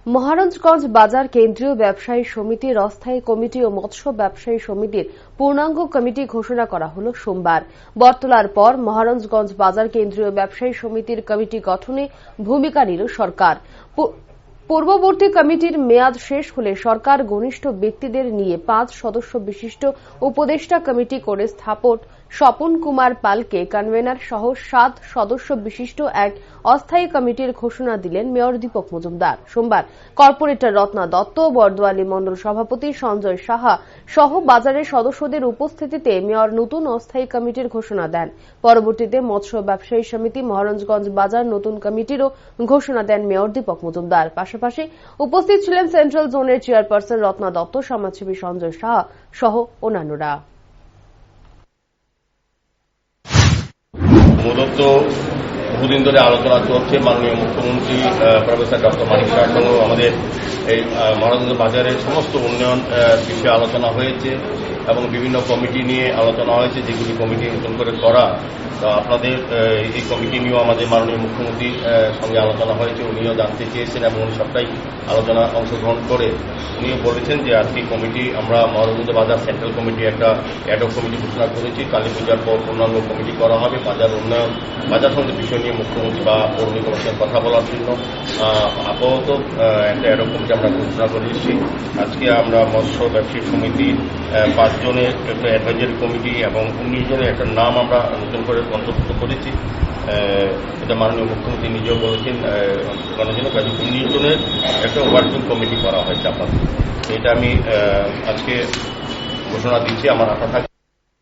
মহারাজগঞ্জ বাজার কেন্দ্রীয় ব্যবসায়ী সমিতির অস্থায়ী কমিটি ও মৎস্য ব্যবসায়ী সমিতির পূর্ণাঙ্গ কমিটি ঘোষণা করা হল সোমবার। বটতলার পর মহারাজগঞ্জ বাজার কেন্দ্রীয় ব্যবসায়ী সমিতির কমিটি গঠনে ভূমিকা নিল সরকার। পূর্ববর্তী কমিটির মেয়াদ শেষ হলে সরকার ঘনিষ্ঠ ব্যক্তিদের নিয়ে 5 সদস্য বিশিষ্ট উপদেষ্টা কমিটি করে স্বপন কুমার পালকে কনভেনার সহ 7 সদস্য বিশিষ্ট এক অস্থায়ী কমিটির ঘোষণা দিলেন মেয়র দীপক মজুমদার। সোমবার কর্পোরেটর রত্না দত্ত, বরদোয়ালী মণ্ডল সভাপতি সঞ্জয় সাহা সহ বাজারের সদস্যদের উপস্থিতিতে মেয়র নতুন অস্থায়ী কমিটির ঘোষণা দেন। পরবর্তীতে মৎস্য ব্যবসায়ী সমিতি মহারাজগঞ্জ বাজার নতুন কমিটিরও ঘোষণা দেন মেয়র দীপক মজুমদার। পাশাপাশি উপস্থিত ছিলেন সেন্ট্রাল জোনের চেয়ারপারসন রত্না দত্ত, সমাজসেবী সঞ্জয় সাহা সহ অন্যান্যরা। মূলত বহুদিন ধরে আলোচনা চলছে। মাননীয় মুখ্যমন্ত্রী প্রফেসর ডক্টর মানিক শাহর সঙ্গে আমাদের এই মহারাজগঞ্জ বাজারের সমস্ত উন্নয়ন বিষয়ে আলোচনা হয়েছে এবং বিভিন্ন কমিটি নিয়ে আলোচনা হয়েছে, যেগুলি কমিটি নতুন করে করা। তো আপনাদের এই কমিটি নিয়েও আমাদের মাননীয় মুখ্যমন্ত্রীর সঙ্গে আলোচনা হয়েছে। উনিও জানতে চেয়েছেন এবং উনি সবটাই আলোচনা অংশগ্রহণ করে উনিও বলেছেন যে আজকে কমিটি আমরা মহারাজগঞ্জ বাজার সেন্ট্রাল কমিটি একটা অ্যাডহক কমিটি ঘোষণা করেছি। কালী পূজার পর পূর্ণাঙ্গ কমিটি করা হবে বাজার উন্নয়ন, বাজার সংক্রান্ত বিষয় নিয়ে মুখ্যমন্ত্রী বা পৌর নিগমের সঙ্গে কথা বলার জন্য। আপাতত একটা অ্যাডহক কমিটি আমরা ঘোষণা করে এসেছি। আজকে আমরা মৎস্য ব্যবসায়ী সমিতির 5 জনের একটা অ্যাডভাইজারি কমিটি এবং 19 জনের একটা নাম আমরা নতুন করে অন্তর্ভুক্ত করেছি। এটা মাননীয় মুখ্যমন্ত্রী নিজেও বলেছেন করার জন্য 19 জনের একটা ওয়ার্কিং কমিটি করা হয়েছে আপনাদের। এটা আমি আজকে ঘোষণা দিচ্ছি। আমার আশা থাকে